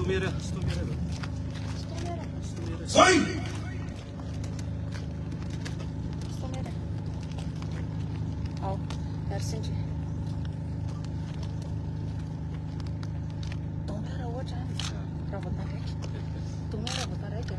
Stomera. Sai! Stomera. Ao, Helsinki. Stomera ohatra raha voataraiky. Stomera voataraiky.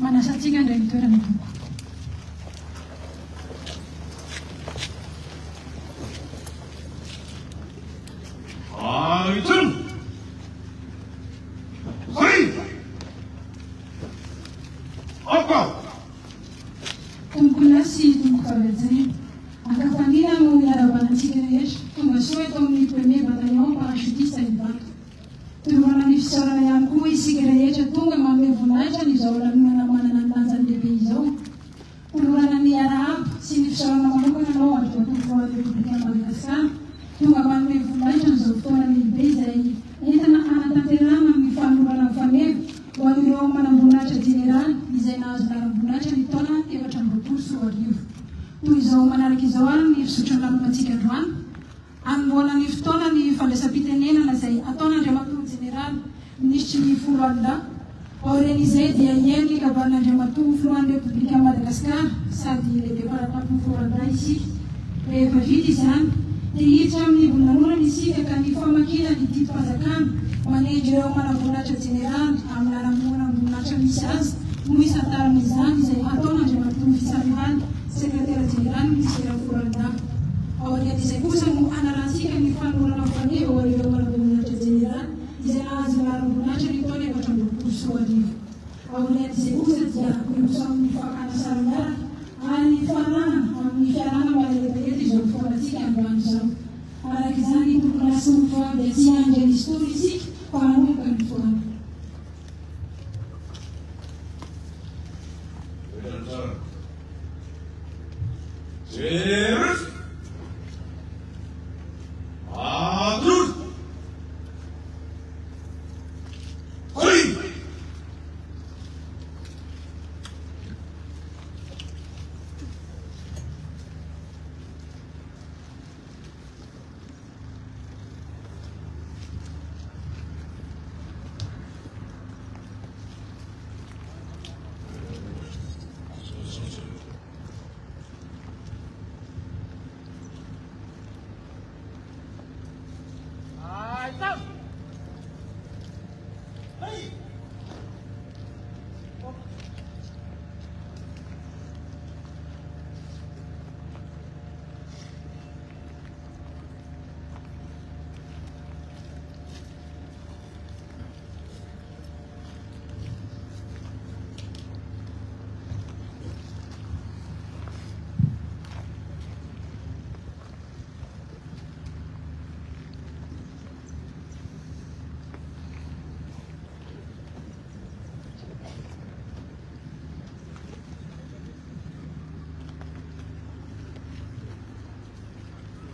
Manasatsika indray ny toerana tompo. Itony! Zay! Apa! Tomboko nasy tomboko fahavezany. Ankafanina no miara-banantsika rehetra. Tonga soa eto amin'ny premier bataillon parachutiste Ivato. Toroana ny fisarana ihany koa isika rehetra tonga manome voninahitra ny izao lanonana manana ny lanjany lehibe izao. Toroana ny arahaba sy ny fisarana manokana anao andro batovo Republika Madagasikara. Tonga manome voninahitra n'izao fotoana lehibe izay entina anatanterahana amin'ny fanolorana ny faneva ho an'ireo manam-boninahitra jeneraly izay nahazo laram-boninahitra arivo. Toy izao manaraka izao ary ny fisotro anaponatsika androany anomboana ny fotoana ny fandraisam-pitenenana izay ataon'Andriamatoa Jeneraly Minisitry ny folo alina aorian'izay dia iengy kabaran'Andriamatoa filohan'ny Repoblika Madagasikara sady lehibe parapapony folo alina isika. Rehefa vita izany dia hiditra amin'ny volinahorana isika ka ny famakina ny didim-panjakana manendry ireo manam-boninahitra jeneraly amin'ny anamoana voninahitra misy azy no isantaran'izany izay ataon'Andriamatoa Fisarivaly sekretera jeneraly ministera folo alina. Aorian'izay kosa no anarantsika ny fanorana faneva ho ireo manam-boninahitra jeneraly izay nahazo laharam-boninahitra ny taona 2024. Aorian'izay kosa dia miroso amin'ny fakana sary miaraka ary ny fananana amin'ny fiarana malaletaheta izao fotoanatsika androany izao. Araka izany tokony asomotra dia tsy andry ny story isika fa hanomboka ny fotoana. Cheers! Atur! Oi!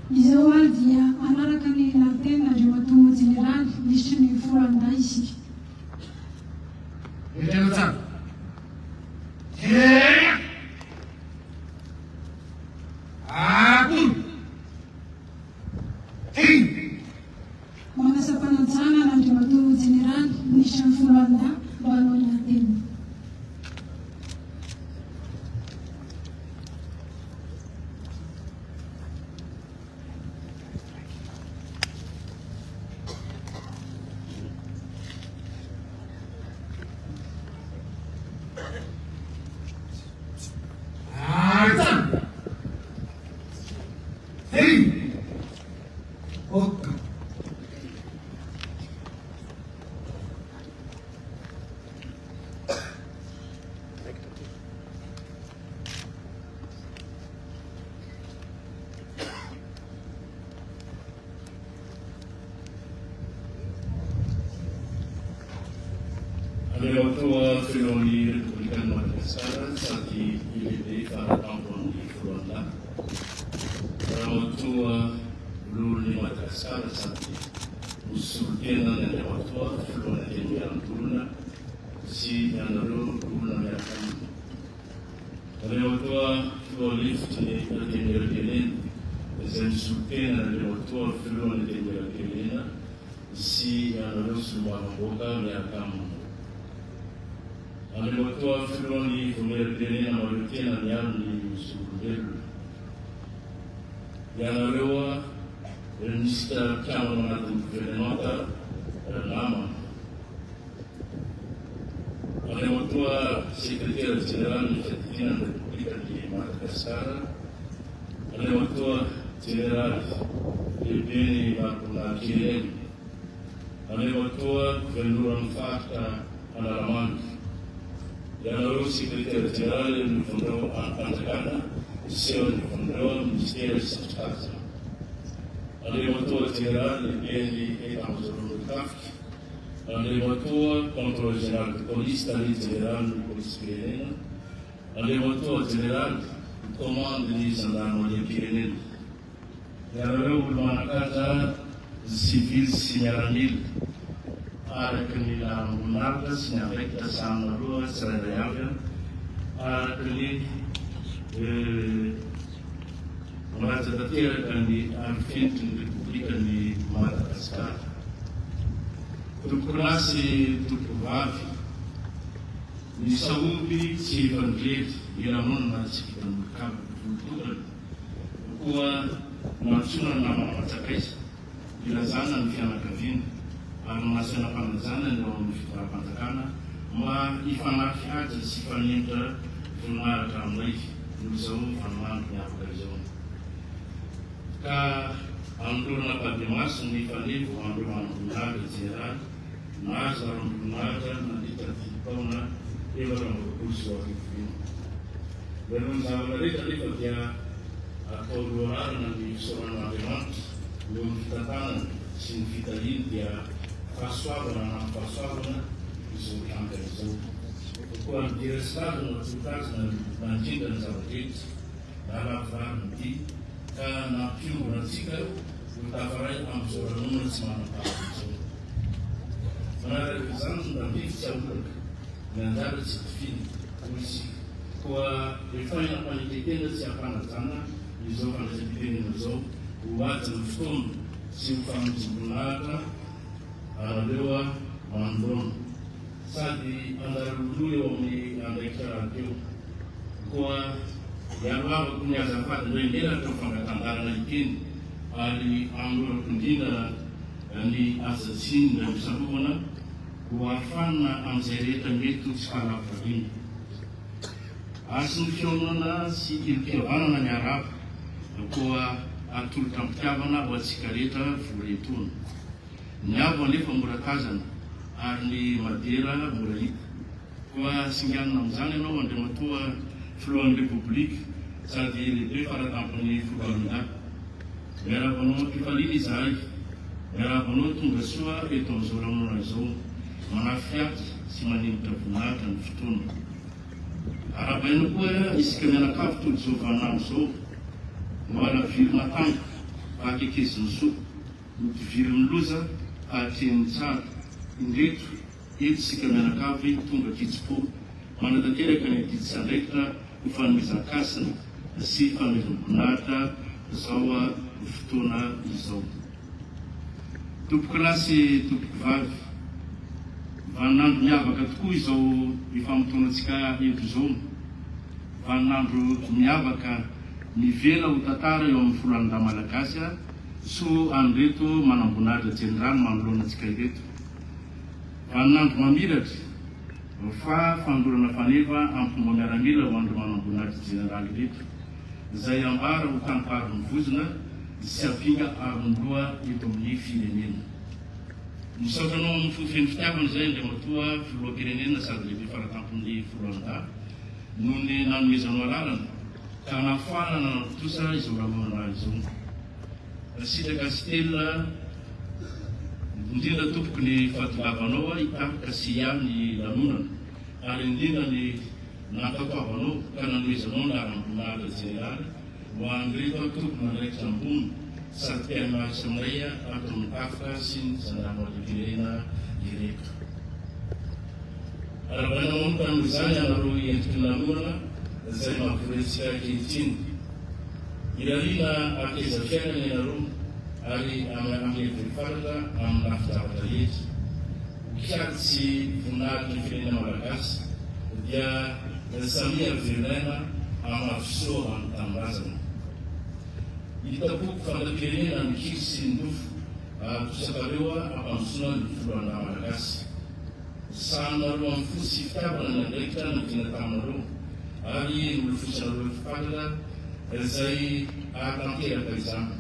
Izao ary dia anaraka ny lanten'Andriamatoa Jeneraly Minisitry ny folo alina isika. Manasa fanantsana n'Andriamatoa Jeneraly Minisitry ny folo alina mba hanao ny lanteny. Andriamatoa filohan'ny Repoblikan'i Madagasikara sady lehibe fara-tampon'ny folo alina. Andriamatoa olon'ny Madagasikara sady nosolotena ny Andriamatoa filohan'ny teny-miarantolona sy anareo olona miaraka aminy. Andriamatoa filohan'ny fotony teny-miaram-pirenena izay nisolotena ny Andriamatoa filohan'ny teny-miaram-pirenena sy anareo solombavamboaka miaraka aminy. Andriamatoa filohan'ny vomeram-pirenena mareo tena niaro ny zolombelona. Ianareo ministra mpiamana anatin'ny gouvernemanta namana. Andriamatoa sekretera jeneraly ny fiadinana Repoblikan'i Madagasikara. Andriamatoa jeneraly lehibe ny marim-poninahitra. Andriamatoa gouvernoran'ny faritra Analamanga. Ianareo sekretera jeneraly ny vondreo any-Panjakana sy ny vondreo ministera sy Andriamatoa jeneraly lehibe ny etamajorona trafika. Andriamatoa contrôle général de police tany jeneraly ny polisy pirenena. Andriamatoa jeneraly commande ny gendarmerie pirenena. Ianareo olo manakaja civil sy miaramila araky ny laharam-boninahitra sy ny avaika saminaroa tsirairay avy araky ny malaza tanteraka ny arifenitry ny repoblika ny Madagasikara. Tompolasy tompovavy ny saomby tsy efanilety elamonana tsy vitan'olokava volotokana koa nantsona ny namana matsakaisa ilazana ny fianakaviana ary nasana fanajana ny ao amin'ny fitoram-panjakana ma ifanafy azy sy fanentra voninahitra aminay noho izao vanomandro miavaka izao. Ka androrana Mpandriamaso ny fanevo androanam-boninahitra jeneraly nazo aram-boninahitra nandritra 10 taona evaramboapolo sy 4 arivo. Irony zavatra rehetra nefa dia atao lohararina ny fisaoran'Andriamanitra eo amin'ny fitantanana sy ny fitaliany dia fahasoavana na fahasoavana izao tankana izao. Koa ny diresitadina totazina nandrindra ny zava-drehetra nalavariny ity ka nampiombona antsika ho tafaray amin'izao ranonana tsy manam-pahazo izao. Manaraka izany ny dambiky tsy aolaka ny anjara tsy tifiny hoy isika koa efa nampaneketena tsy ampanajana izao fandraisam-pitenena izao ho aty ny fotoana sy ho famonjim-boninahitra araleoa manoloana sady anjarololo eo amin'ny andraikitra rahateo koa hialoavako ny azafady ndray ndelatra fangatandarana iteny ary amlorako indrindra ny azatsiny ndra misarovana ho afanina amin'izay rehetra mety ho tsy fahalavaviny. Asy ny fionana sy ilom-pihavanana ny araba koa atolotra ampitiavana ho antsika rehetra voretona. Ny avo anefa mora tazana ary ny madera mora hita koa singanina amin'izany ianao andriamatoa filohan'ny repoblika sady lehibe faratampony filohan'nda. Miarabanao mampifaliana izahay, miarabanao tonga soa eto amin'izao lanona izao manafy aty sy manenitra voninahitra ny fotoana. Arabaina koa isika mianakavy toy izao vanamo izao mbola virina tango akekeziny soa notiviriny loza ahatreny tsara indreto eto isika mianakavy tonga kitsipo manatanteraka ny didisandraikitra ho fanomezan-kasina sy fanomezam-boninahitra zao a fotoana izao. Tompokilasy tompokovavy vaninandro miavaka tokoa izao ifamotonantsika eto izao. Vaninandro miavaka mivela ho tantara eo amin'ny foloalinda malagasy so an'ireto manam-boninahitra jeneraly manoloana antsika ireto. Vaninandro mamiratra fa fandorana faneva ampomba miaramila ho andro manam-boninahitra jeneraly ireto izay ambara ho tamparin'ny vozona sy ampinga aron-doha eto amin'ny firenena. Misotranao amin'ny fofeny fitiavana izay andriamatoa filoha-pirenena sady lehibe faratampon'ny foloalinda noho ny nanomezanao lalana ka nafanana tosa izao lanonana izao. Sitraka stela indrindra tompoky ny fahatilavanao hitampoka sy ihany ny lanonana ary indrindra ny nankatoavanao ka nanomezanao ny laram-boninahitra jeneraly ho an'ireto tompoky nandraikitra ambony sady mpiara-miarisa aminay ato amin'ny tafika sy ny zandarimahalefirenena ireto. Arabaina manomboka noho izany anareo entiky ny lanonana izay mampivorentsika ankehitriny. Irarina akeza fiainana ianareo ary amin'ny verifaratra amin'ny lafin-javatra rehetra. Kiatsy voninahitra ny firenena malagasy dia samy averenaina amin'ny afisoa amin'ny tambazana. Hitapoko fandapirenena ny kily sy ny nofo tosakareo ampandrosoana ny foloalinda malagasy. Sahinareo amin'ny fo sy fitiavana ny andraikitra ny dina taminareo ary nolofosanareo fifatratra izay ahatanteraka izany.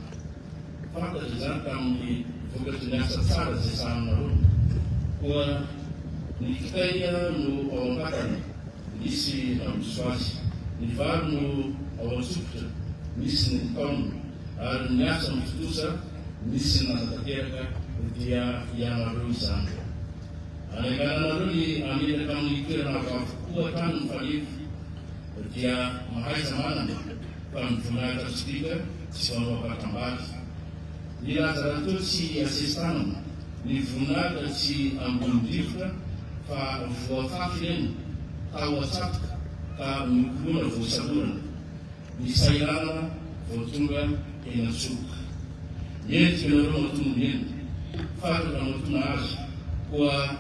Fantatra izany tamin'ny vokatry ny asa tsara izay sahinareo koa ny kitay no ao ampatana misy mamboso azy, ny vary no ao antsofotra misy ny taona ary ny asa mitotosa misy ny nanatanteraka dia ianareo izany. Anagananareo ny ameraka amin'ny toerana avokoa tany ny fanevo dia mahaiza manana fa ny voninahitra tsipika tsy manao-patambary. Ny laza raha teo tsy asestanana, ny voninahitra tsy ambony-drivotra fa voafafy ireny tao atsatoka ka mikolona voasalorana. ni sailana votunga inasuka yeti kinaroma tumien fatu na mutuna aji kwa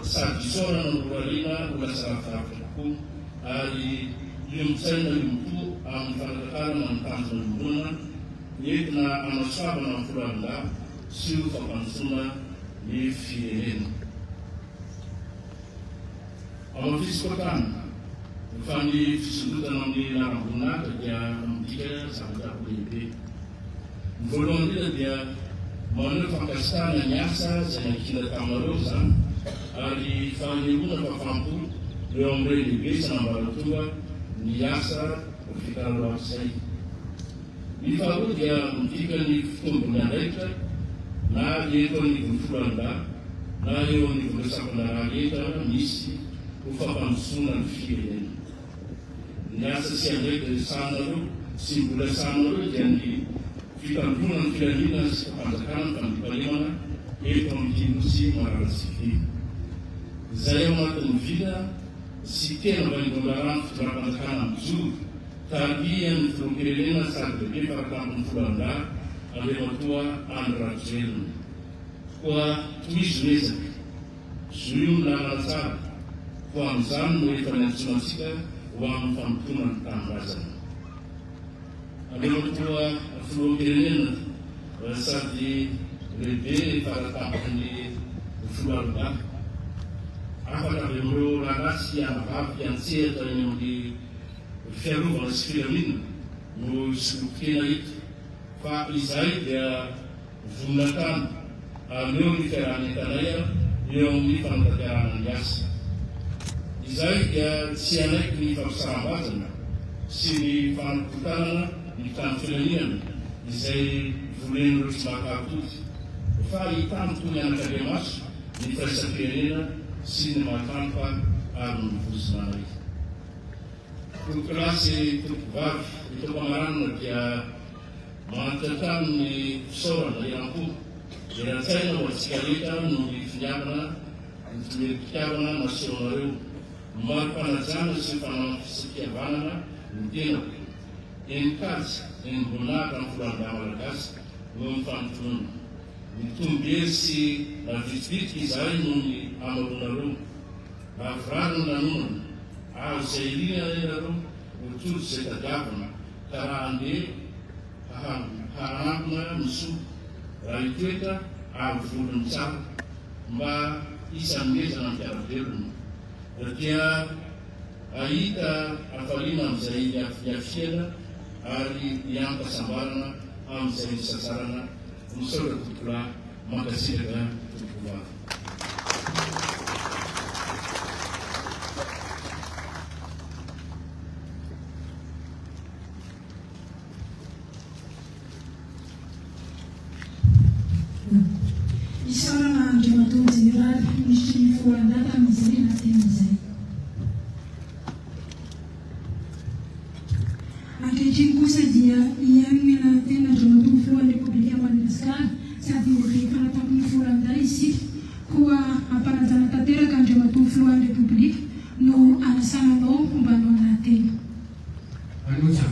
sajisora na muralina ulasarata ku ali limtenda limtu amfalakana na mtanzo mbuna yeti na anasaba na mfulanda siu fapansuna ni fieleni amafisi kotana mfandi fisuduta na mdina rambunata ya mdikaya sabda kulipe mvolondila dia mawana fakastana nyasa zana kila kamaroza ali fandi una pafampu leombre ni besa na mbalotuba ni yasa ufikala wa sai ni faru dia mdika ni fukumbu na reka na yeto ni kumfulanda na yo ni kumesako na raleta misi ufapansuna fieleni nyasa siandeke sanalo simbula sanalo jadi fitampunan filamina sepantakan pandipalimana komitinusi maralasifi zayama tumvida sitena bandogaran fitampantakan amzur tarbiyan filukirelena sarbepe para kampung fulanda alematua andrajel kwa tuizweza suyum lanasar kwa mzan mwefanatunasika wa mfamtuman tambazan alematua filukirelena sardi rebe para kampung fulanda apakah beliau laras yang yang cerita yang di Ferro was filamin no sukena fa Israel dia vunatan alio di ferane kanaya yang di pantaran yas Israel dia sianek ni fa sarabazana si pantana di tanfilanian Israel vulen rusmakatut fa itam punya nakademas di fasapirena sinema tampa al fusmanai Kulturasi itu var itu pemahaman dia mengatakan ni soal yang aku yang saya nak sekali kan nulis nyamana nyamana nasional marpan jana sifana sekian dia engkas enggunakan pulang dalam gas memfantum itu biasa la visiti saya nuni amalunaru la franu nanun Seirinha era o tudo se tratava para ande harapna musuh rakyat al voluntar ma isang mesa ng terapeuta dia aida afalina mzaidi ya fiela ali yang kasambarana am zaidi sasarana musoro kutula makasira kutula Isara na Jamatung General Mishini Fuandata Mizari na Temizari. Akijingusa dia yang na tena Jamatung Fuande Publika Madagascar sabi ukika na tamu Fuanda isi kuwa hapana zanatatera kan Jamatung Fuande Publika no anasana no mbano na tena. Anusa.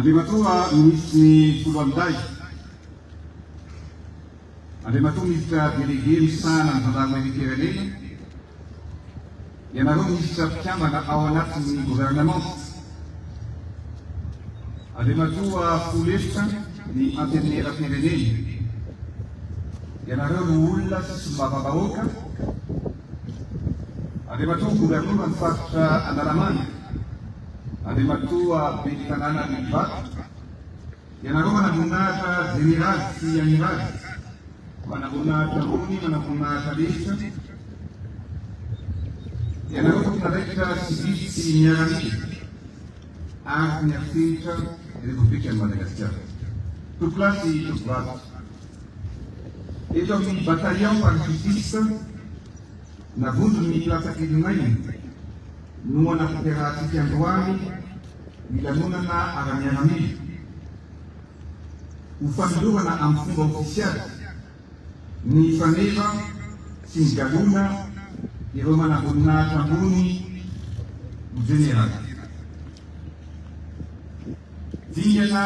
Adematua misy Fulandai. Adematua misy délégué misy sana ny firenena. Ianareo misy mpikambana ao anatin'ny gouvernement. Andriamatoa Folesitra ny antenera-pireneny. Ianareo no olona sy mbavam-bahoaka. Andriamatoa gouvernement ny faritra Analamanga. Andriamatoa ben'ny tanàna Mibata. Ianareo manamboninahitra général sy amiral. Manamboninahitra ambony, manamboninahitra lesitra. Ianareo tomponaraikitra sivily sy miaramila. Ary ny afrika Republika ny Madagasikara. Tompolasy tompovato. Eto amin'ny bataillon parachutiste navondrony Latsakelimainy no anatanterahitsika androany ny lanonana ara-miaramila. Ho fanolorana amin'ny fomba ofisialy ny faneva sy ny galona ireo manamboninahitra ambony ny général. Dingana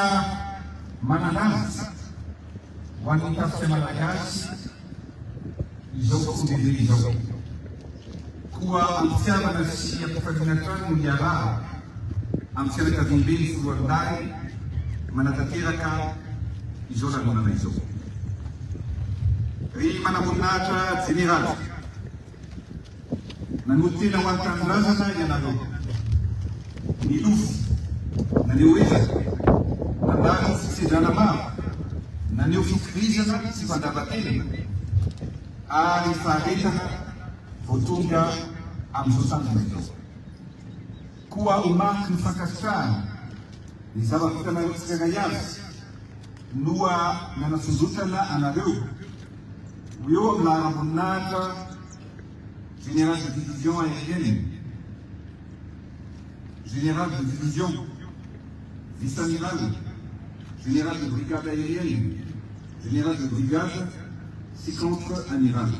manandaza ho an'ny tafika malagasy izao fondele izao. Koa ampifiavana sy ampifaliana trano ny iaraha amin'ny fianakaviam-be ny foloalinay manatanteraka izao lanonana izao. Ry manamboninahitra général nanotena ho an-tanindrazana ianareo. Ny lofo naneo ezaka nandalo fitsindrana maro, naneo fitorizana sy fandavatena ary faharetana vao tonga amin'izao sandrina izao. Koa omaky ny fankasitrahana ny zava-pitanareo tsirairay azy noa nanasondrotana anareo ho eo amin'ny laharam-boninahitra général de division aérienne, général de division, vice-amiral, général de brigade aérienne, général de brigade, sy contre-amiral.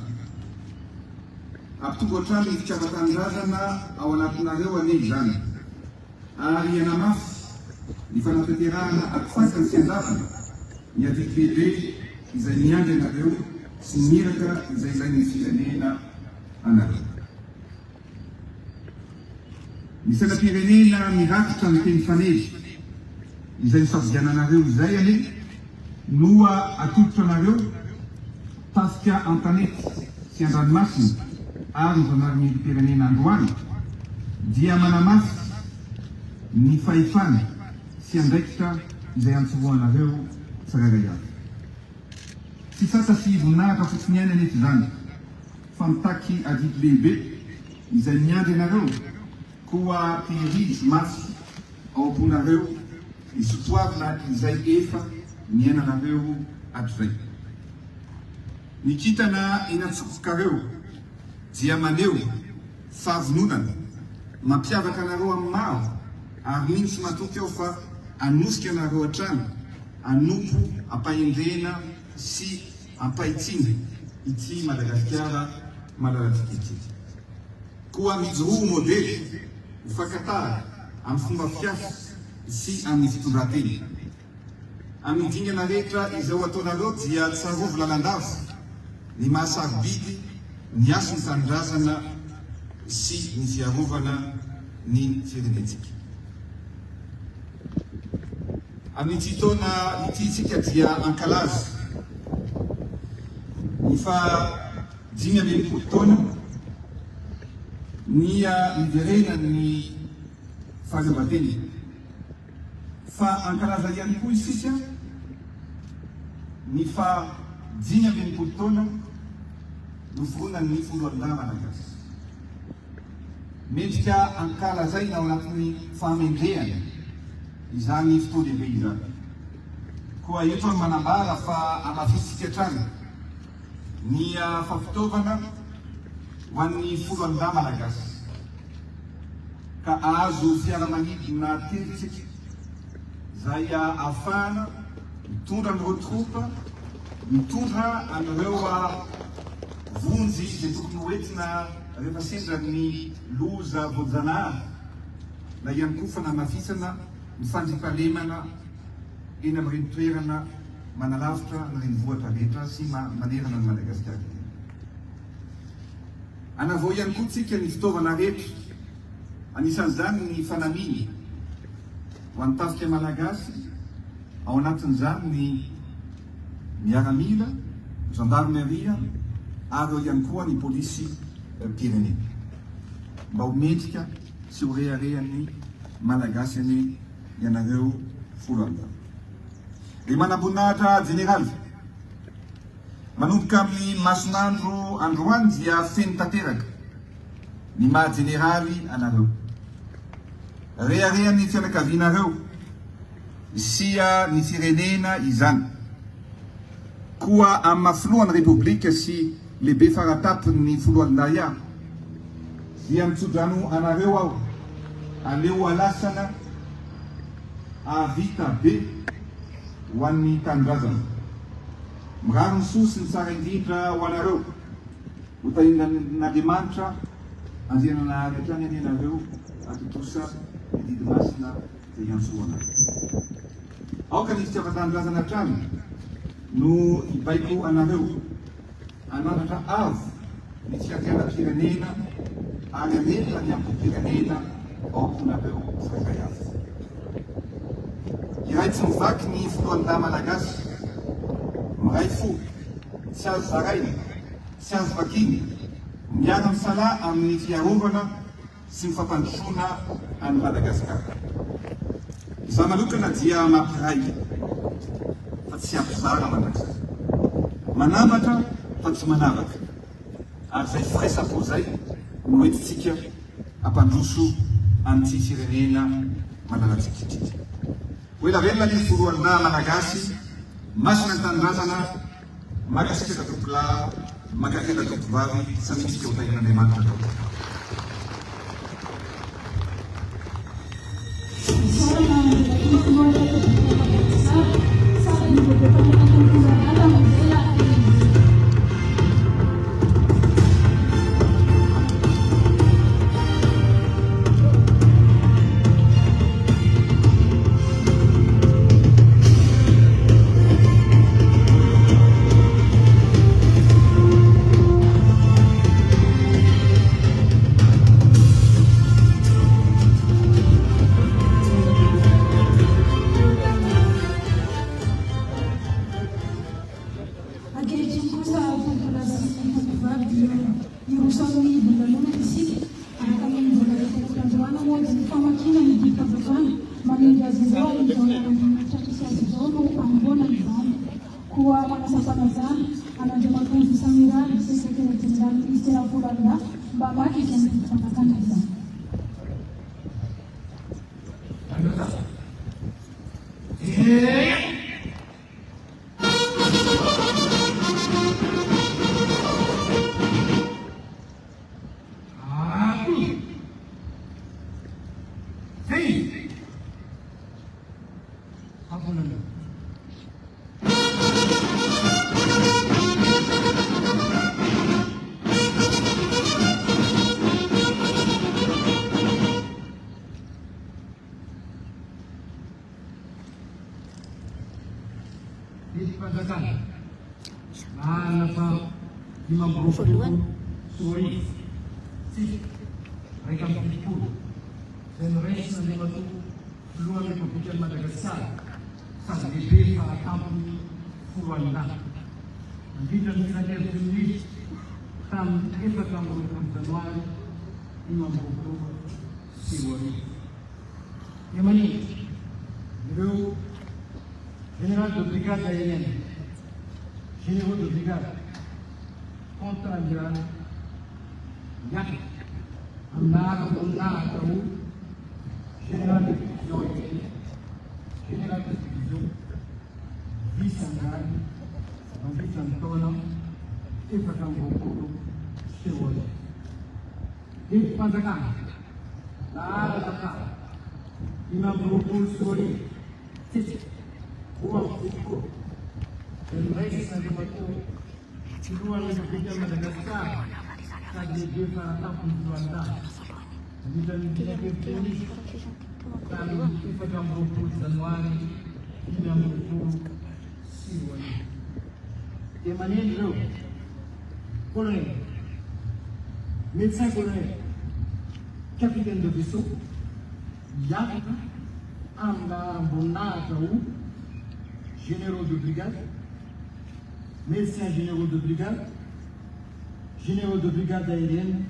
Apitogo hatrany ny fitiavan-tanindrazana ao anatinareo ane izany. Ary ianamafy ny fanatanterahana akifaka ny fianarana ny adiky bebe izay miandry anareo sy miraka izay ilain'ny firenena anareo. Ny sainam-pirenena mirakitra ny teny fanezy izay nisafidiananareo izay ane noa atolotra anareo tasika an-tanety sy an-dranomasina ary ny zanarimilim-pirenena androany dia manamafy ny fahefana sy andraikitra izay antsoroanareo tsirairay avy. Tsy sasa sy voninahitra fotsiny ihany anety izany fa mitaky adidy lehibe izay miandry anareo koa pirizy mafy ao amponareo isotoavina izay efa miainanareo hatrizay. Ny kitana eny antsofokareo dia maneo fahavononana mampiavaka anareo amin'ny maro ary mino sy matoky ao fa anosika anareo hatrany anompo ampahendrena sy ampahitsina ity Madagasikara malalatsika ity. Koa mijoroho modely ho fakatara amin'ny fomba fiasa sy amin'ny fitondrateny. Amin'ny dingana rehetra izao ataonareo dia tsarovy lalandava ny mahasarobidy ny aso ny tanindrazana sy ny fiarovana ny firenentsika. Amin'ity taona ity isika dia ankalaza ny faha 5 taona ny niverena ny fahaleovan-tena. Fa ankalaza ihany koa isika ny faha 5 taona noforonan'ny foloalinay malagasy. Mendrika ankalazaina ao anatin'ny fahamendrehana izany fotoalehibe izany. Koa eto manambara fa amafisika hatrany ny fafitaovana ho an'ny foloalinay malagasy ka azo fiaramanidina teritsika izay ahafahana mitondra amin'ireo tropa, mitondra amin'ireo vonjy izay tokony hoentina rehefa sendra ny loza voajanahary na ihany koa fanamafisana ny fandrimpahalemana eny amin'ireny toerana manalavitra ny renivohitra rehetra sy manerana ny Madagasikara. Anavao ihany koa tsika ny fitaovana rehetra, anisan'izany ny fanaminy ho an'ny malagasy ao anatin'izany ny miaramila, gendarmeria ary eo ihany koa ny polisy pirenena mba ho mendrika sy ho reharehan'ny malagasy any ianareo folo andro. Dia manam-boninahitra jeneraly manomboka amin'ny masonandro androany dia feno tanteraka ny maha jeneraly anareo, reharehan'ny fianakavianareo sia ny firenena izany, koa amin'ny mahafoloan'ny repoblika sy lehibe faratapony foloalindahy dia mitsodrano anareo aho aleo alasana avita be ho an'ny tanindrazana. Mirary ny soa sy ny tsara indrindra ho anareo, ho tahinan'Andriamanitra anjenana ary hatrany any anareo atotosa ny didimasina izay iantsoana. Aoka ny fitiavan-tanindrazana hatrany no ibaiko anareo ananatra avo ny fiantianam-pirenena ary ametina ny ampom-pirenena ao nareo faizay azy. Iray tsy mivaky ny foloalindahy malagasy, miray fo, tsy azo zaraina, tsy azo vakiny, miara misala amin'ny fiarovana sy ny fampandrosoana any Madagasikara. Izaho manokana dia mampiray fa tsy ampizara mandrakizay, manambatra fa tsy manavaka, ary zay firaisam-po zay no entintsika ampandroso an'ity firenena manaratsika ity. Oela velona ny foloalindahy malagasy, masina ny tanindrazana, makasika tompolahy, makakela tompovavy, samitsika ho tahin'Andriamanitra tao. Général de brigade aérienne, généraux de brigade, contre-amiral, Yak, général de division aérienne, général de division, vice-amiral, vice-antoine, et Fakambo, Chewole. Et Panzakan, la Araka, Imam Rokul Sori, Titi. Dan mereka saja betul keluar dari Madagaskar saja dia tak berjuang. Jadi dan dia berpolis dan kita akan berpolis dan wani dia berpolis siwan. Dia mana itu? Kolonel, médecin colonel, capitaine de vaisseau, Yak, amina ambonahatra ho généraux de brigade, médecins généraux de brigade aérienne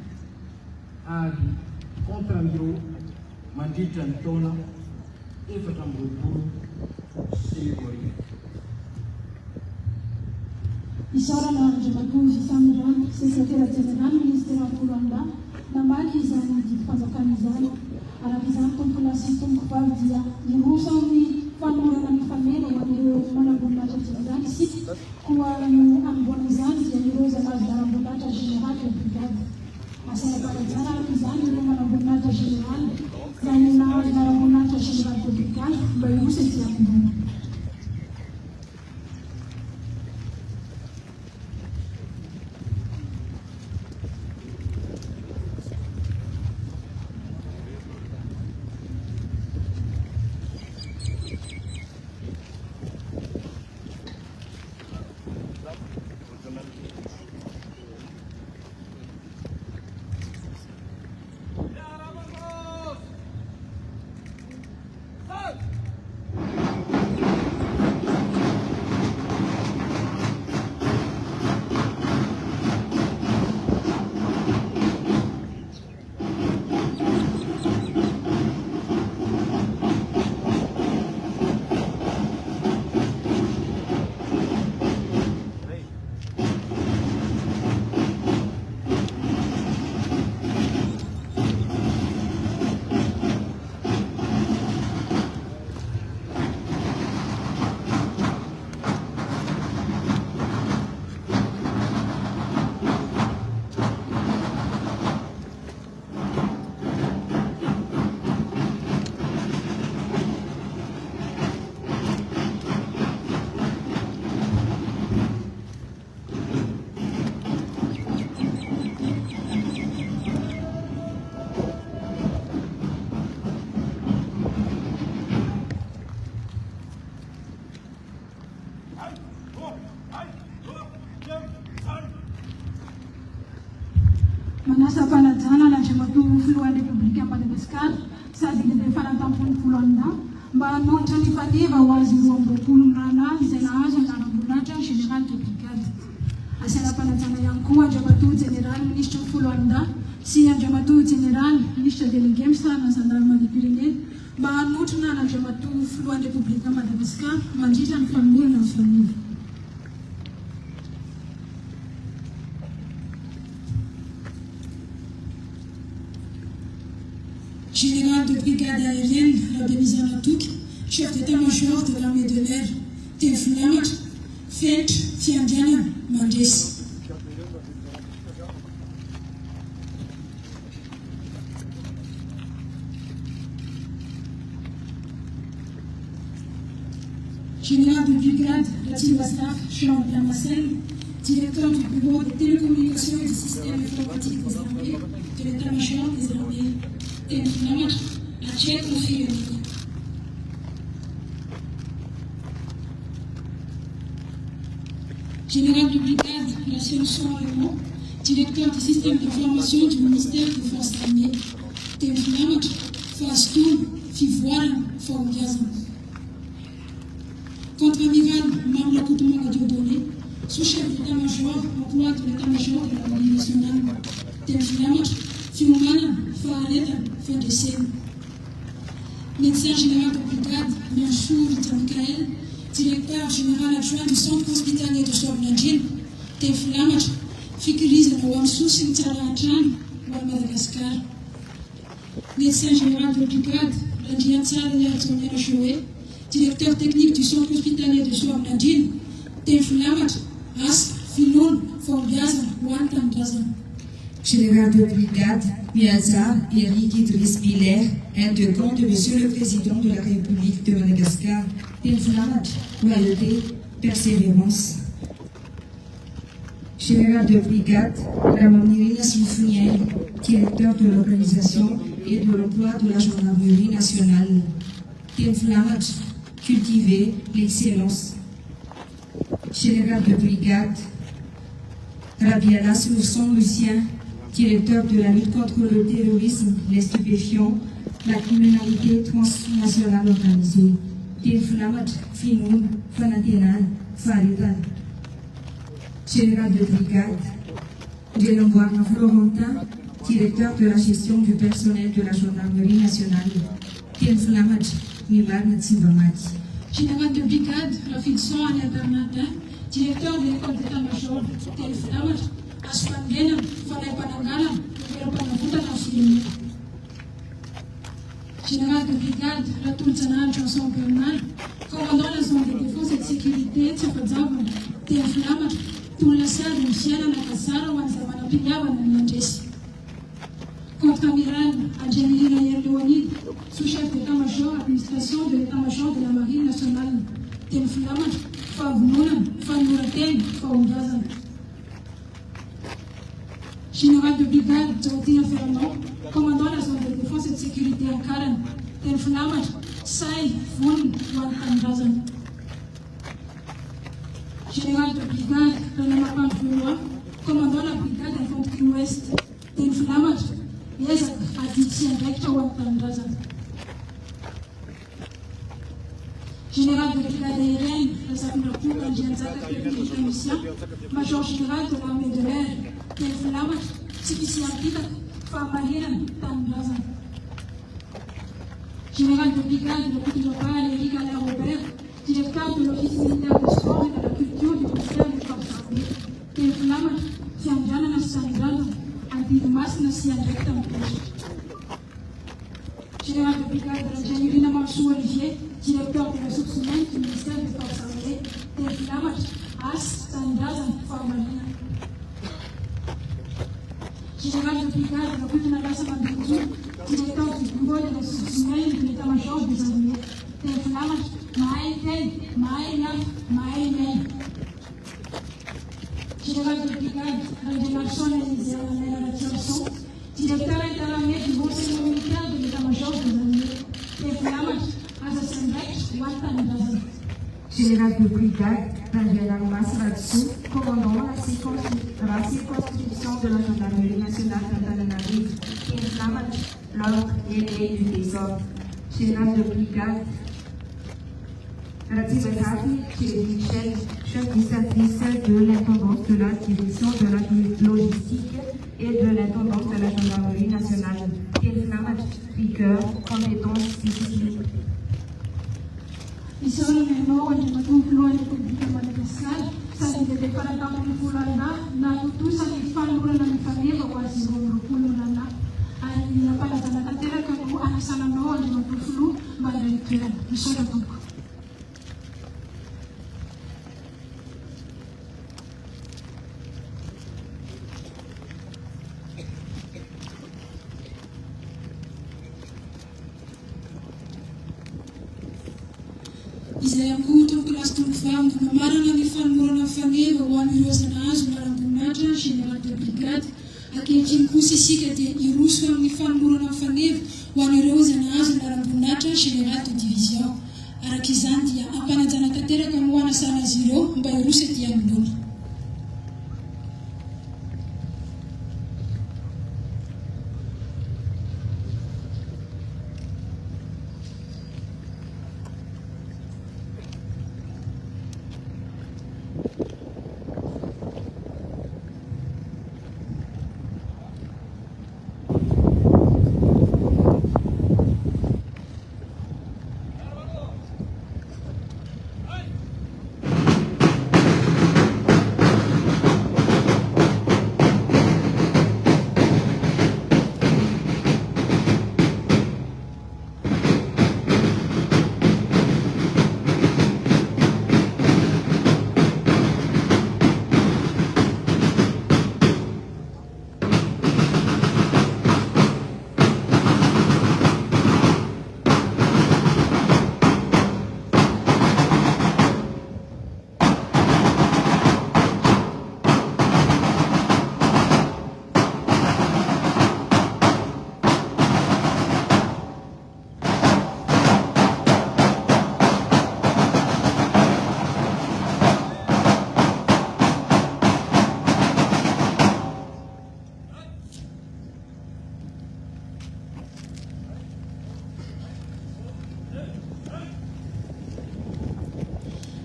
ary contre-andro mandritra ny taona 2024. Isarana Andriamatoa Fifamindrano, sekretera jenerali ministera Folanda, namaky izany didim-panjakana izany. Arak'izany tompona sy tompo vavy dia irosaony fanorana ny famena ho an'ireo manamboninahitra izany sy ho an'io amboana izany dia irozana azy manamboninahitra général de brigade. Asana-parajana arak'izany ireo manamboninahitra général izany nahazo manamboninahitra général de brigade mba irosa ity ambony. Manasa fanajana n'Andriamatoa filohan'ny Repoblika Madagasikara sady lehibe fanatam-pony Folanda mba hanohitra ny faneva ho azy 2024 izay nahazo ny anamboninahitra général de brigade. Asiana fanajana ihany koa Andriamatoa Général Ministre Folanda sy Andriamatoa Général Ministre délégué misarana gendarmerie Pyrénées mba hanotrina n'Andriamatoa filohan'ny Repoblika Madagasikara mandritra ny famonoana ny faneva. Général de brigade aérienne, Rabemiza Matouk, chef d'état-major de l'armée de l'air, Tefulamat, Felt, Fiandiana, Mandesi. Général de brigade, Latil Bastaf, Jean Blamassel, directeur du bureau des télécommunications et des systèmes informatiques des armées, de l'état-major des armées. Tefulamat, Aceh Confirmé. Général de brigade, la Solution Allemand, directeur du système d'information du ministère des Forces armées, Tefulamat, Fastoum, Fivoire, Formgazan. Contre-amiral Mamla Koutouma Diodone, sous-chef d'état-major, emploi de l'état-major de la Marine nationale, Tefulamat, Fiumana, Fahaleta, Fadesen. Médecin général de brigade, Mansour Tamkael, directeur général adjoint du centre hospitalier de Sornadjin, Tefulamat, Fikiriz Nawamsou Simtala Atran, Madagascar. Médecin général de brigade, Randiatsar Yartonia Joué, directeur technique du centre hospitalier de Sornadjin, Tefulamat, As, Filoun, Forgaz, Wantam Gazan. Général de brigade, Miaza Eric Idriss Biller, intendant de Monsieur le Président de la République de Madagascar, Tefulamat, loyauté, persévérance. Général de brigade, Ramonirina Soufouniel, directeur de l'organisation et de l'emploi de la gendarmerie nationale. Tefulamat, cultiver l'excellence. Général de brigade, Rabiala Soussan Lucien, directeur de la lutte contre le terrorisme, les stupéfiants, la criminalité transnationale organisée, Tinflamat, Finoum, Fanatinal, Faritan. Général de brigade, Génomboire Florentin, directeur de la gestion du personnel de la gendarmerie nationale, Tinflamat, Mibar Natsibamati. Général de brigade, Rafidson Ali Bernardin, directeur de l'école d'état-major, Tinflamat, Aspangena, Fanay Panangala, Panafouta Nafilimi. Général de brigade, Ratoul Zanal, Johnson Bernard, commandant la zone de défense et de sécurité, Tsapadzavan, Tinflamat, Tulasar, Michel, Nakasara, Wanzamana Pinyava, Nanjesi. Contre-amiral Adjamila Yerlewanid, sous-chef d'état-major, administration de l'état-major de la marine nationale, Tinflamat, Favounan, Fanmouraten, Faoudazan. Général de brigade, Zautina Ferrand, commandant la zone de défense et de sécurité à Karen, Tinflamat, Sai, Foun, Wanzamazan. Général de brigade, Renamapan Foulois, commandant la brigade d'infanterie ouest, Tinflamat, Yes, Aditya, Rector Wanzamazan. Général de brigade aérienne, Razapnapour, Aljanzaka, Technicien, Major général de l'armée de l'air, Tinflamat, Sipisiakita, Famariran, Tanbrazan. Général de brigade de Pitilopal, Eric Alain Robert, directeur de l'Office militaire de sport et de la culture du ministère des Forces armées, Tinflamat, Fianjana Nassandrano, Antidumas Nassian Rectam. Général de brigade de la Janurina Marsou Olivier, directeur de ressources humaines du ministère des Forces armées, Tinflamat, As, Sandrazan, Formarina. Général de brigade de la Boutana Bassa Mandoukou, directeur du bureau des ressources humaines de l'état-major des armées, Tinflamat, Maïten, Maïnaf, Maïnen. Général de brigade, Régénération et la Nation, directeur interamé du conseil militaire de l'état-major des armées, Tinflamat, Azassenbek, Watan. Général de brigade, Rangel Massaratsou, commandant la circonscription de la gendarmerie nationale d'Antananarive, Tinflamat, l'ordre et du désordre. Général de brigade, Ratzibazati, chez Michel, chef du service de l'intendance de la direction de la logistique et de l'intendance de la gendarmerie nationale, Tinflamat, rigueur, compétence, discipline. Ici, on est mort, on est tout le monde de Madagascar, ça dit de para dans le Fulana, na tout ça les femmes pour la famille, on va se retrouver là. Il n'y a pas la terre que nous, à la mort, on est tout flou, mais il y a une seule donc. Izay ankoatra klasy tombofahamby mamarana ny fanomorana faneva ho an'ireo zanazy maramboninahitra général de brigade ankehitriny kosa isika dia iroso amin'ny fanomorana faneva ho an'ireo zanazy maramboninahitra général de division araka izany dia ampanajana tanteraka no hanasana azy ireo mba iroso etỳ ambony.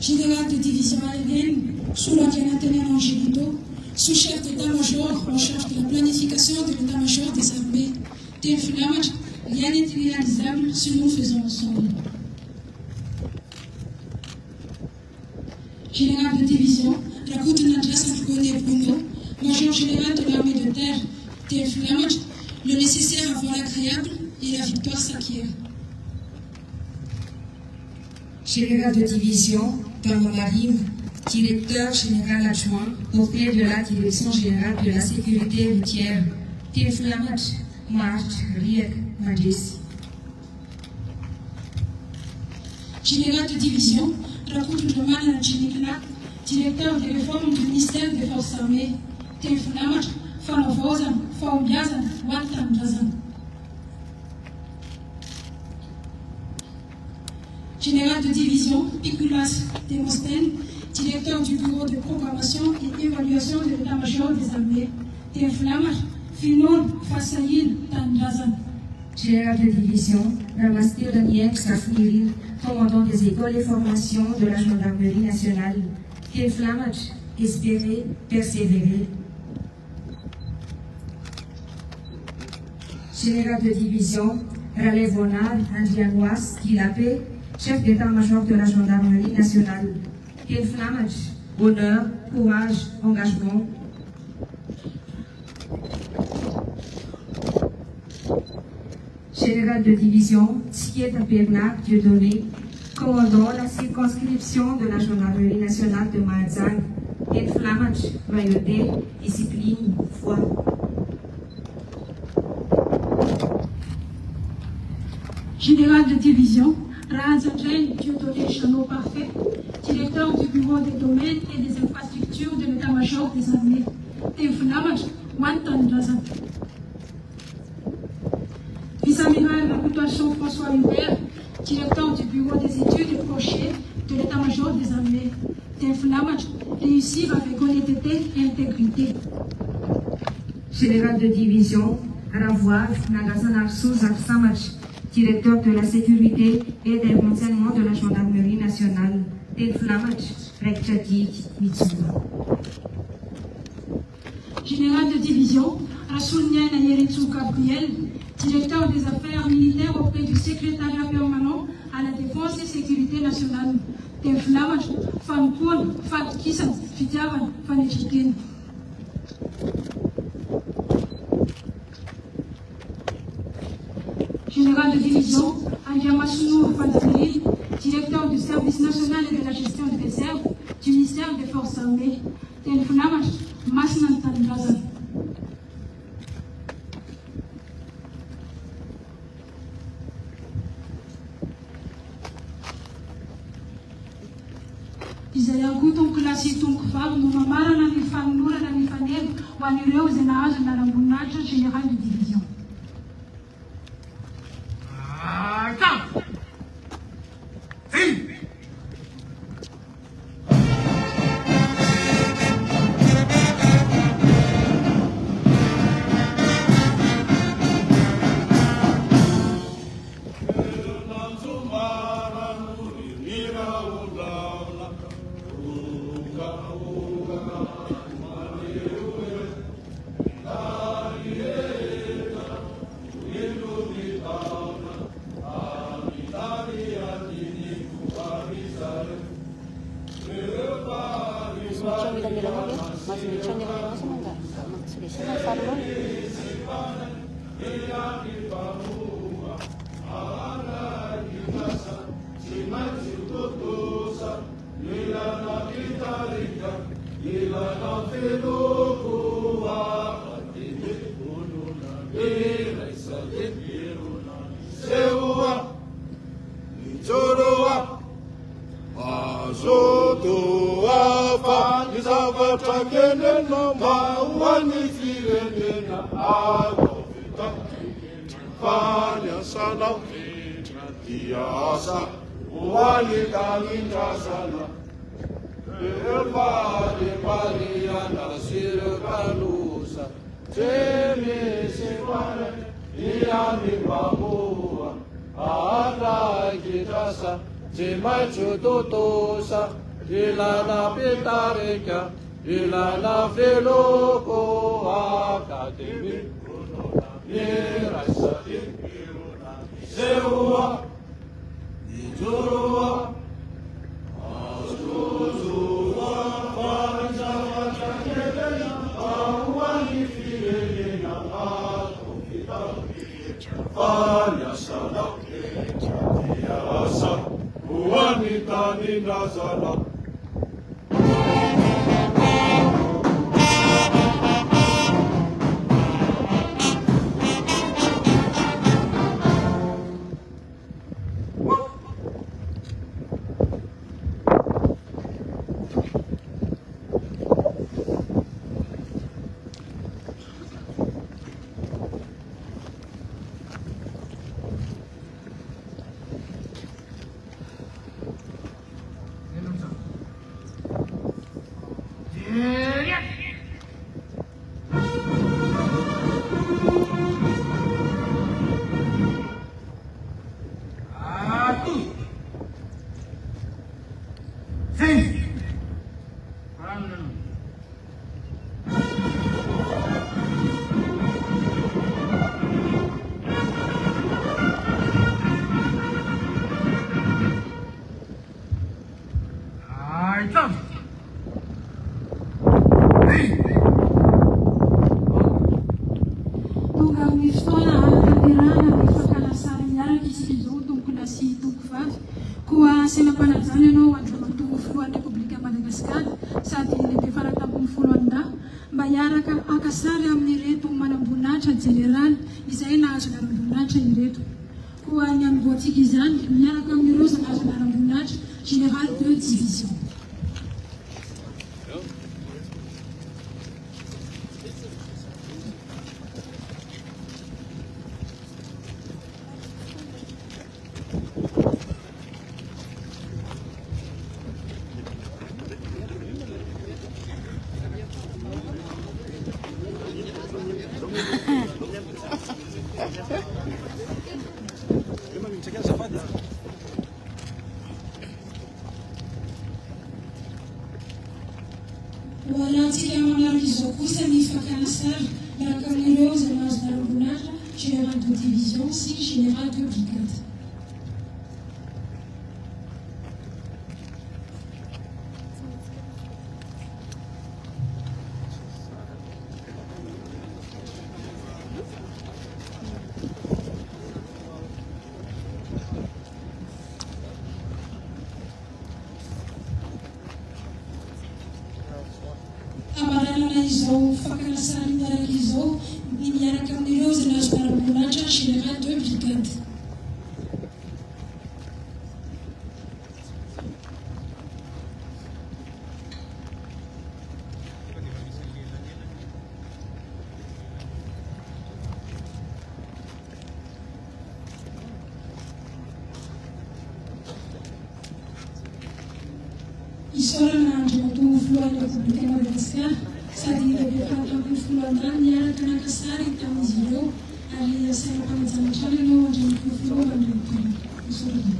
général de division aérienne, sous le lieutenant Angélito, sous-chef d'état-major en charge de la planification de l'état-major des armées, TF-LAMAT, rien n'est réalisable si nous le faisons ensemble. Général de division, lieutenant Andrés Bruno, major général de l'armée de terre, TF-LAMAT, le nécessaire avant l'agréable et la victoire s'acquiert. Général de division dans la marine, directeur général adjoint auprès de la Direction générale de la sécurité routière, TF-LAMAT, Marc Riek Madis. Général de division, recrutement Chiniknak, directeur des réformes du ministère des Forces armées, TF-LAMAT, Fanofozan, Faumbiazan, Wantan Drazan. Général de division, Pikulas Demosten, directeur du bureau de programmation et évaluation de l'état-major des armées, TF-LAMAT, Finon Fassaïl Tandrazan. Général de division, Ramastir Daniel Safniril, commandant des écoles et formations de la gendarmerie nationale, TF-LAMAT, espérer, persévérer. Général de division, Ralevonard Andrianois Kilapé, chef d'état-major de la gendarmerie nationale, TF-LAMAT, honneur, courage, engagement. Général de division, Tsiet Bernac Dieudonné, commandant la circonscription de la gendarmerie nationale de Maazang, TF-LAMAT, loyauté, discipline, foi. Général de division, Razadren Dieudonné Chanot Parfait, directeur du bureau des domaines et des infrastructures de l'état-major des armées, TF-LAMAT, Wantan Drazan. Vice-amiral Makutuation François Hubert, directeur du bureau des études et projets de l'état-major des armées, TF-LAMAT, réussir avec honnêteté et intégrité. Général de division, Ravois Nagasan Arsouz Samach, directeur de la sécurité et des renseignements de la gendarmerie nationale, TF-LAMAT, Rekchadik Mitsuba. Général de division, Rasoulnian Ayeretsu Gabriel, directeur des affaires militaires auprès du secrétariat permanent à la défense et sécurité nationale, TF-LAMAT, Fankun, Fatkisan, Fitiavan, Fanechikin. Général de division, Andiamasounou Fanfili, directeur du service national et de la gestion des réserves du ministère des Forces armées, TF-LAMAT, Masnantan Drazan. Izayagutong klase itong kufar, numamara na nifanura na nifaneg, wanireo zenaazo na rambunacho, général de division. ilana pitarika, ilana filoko akademi, niraisa ikiruna, seua, nijurua, azuzua, panjawata kelena, awani filena, Fanya sana, ya asa, wanita nina sana. General izay nahazo laram-boninahitra ireto koa ny amin'ny voantsika izany miaraka amin'ireo izay nahazo laram-boninahitra général de division. Wanatika manamizao kosa ny fakana sary miaraka amin'ireo izay nahazo laram-boninahitra général de division sy général de brigade. Amaranana izao fakana sary miaraka izao ny miaraka amin'ireo izay nahazo laram-boninahitra général de brigade. Isorana andriamatoa voalohany Republika Madagasikara sady lehibe fanampiny folo andany miaraka naka sary tamin'izy ireo ary asaina mpanajanatrany ianao andriamatoa voalohany Republika Isorana.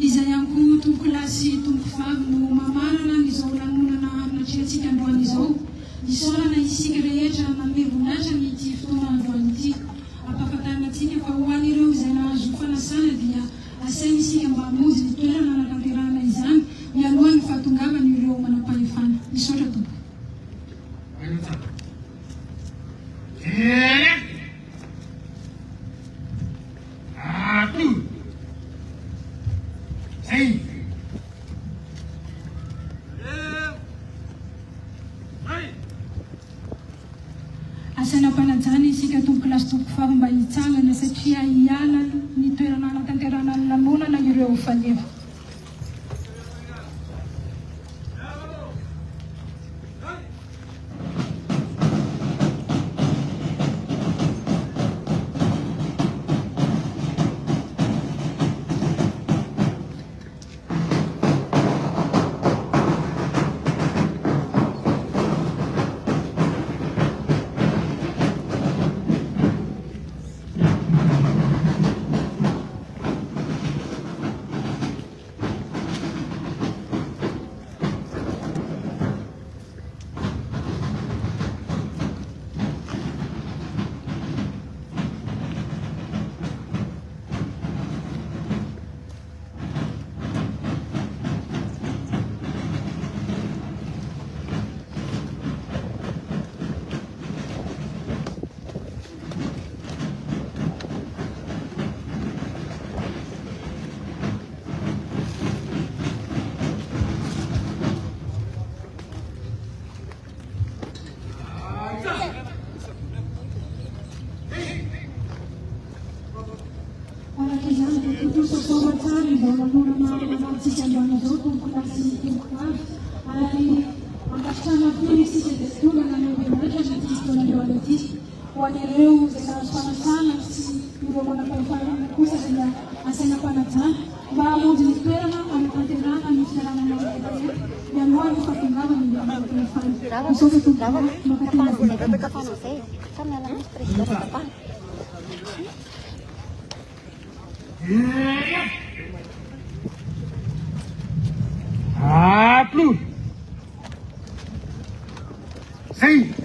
Izay ihany koa tompo lasy tompo vavy no mamarana izao lanonana natrehantsika androany izao isaorana isika rehetra manome voninahitra n'ity fotoana androany ity ampahafantarina antsika fa ho an'ireo izay nahazo fanasana dia asaina isika mba hamonjy ny toerana natanterahana izany mialohan'ny fahatongavana ireo manam-pahefana. Misaotra tompo. Asaina mpanajana isika tompo lasy tompo vavy mba hitsangana satria hiala ny toerana natanterahana ny lanonana ireo faneva. sari bahwa nama sisi yang zoto kulasi kimkar hari angkasa pili sisi desuna na mbebereja na historia ya waleti waneleu sana sana si ndio wanapofanya kusa sana asana pana ta baada ya anatendana anishirana na wale ya mwani kwa kingawa ni ya wanafanya usote tunawa Plus. 5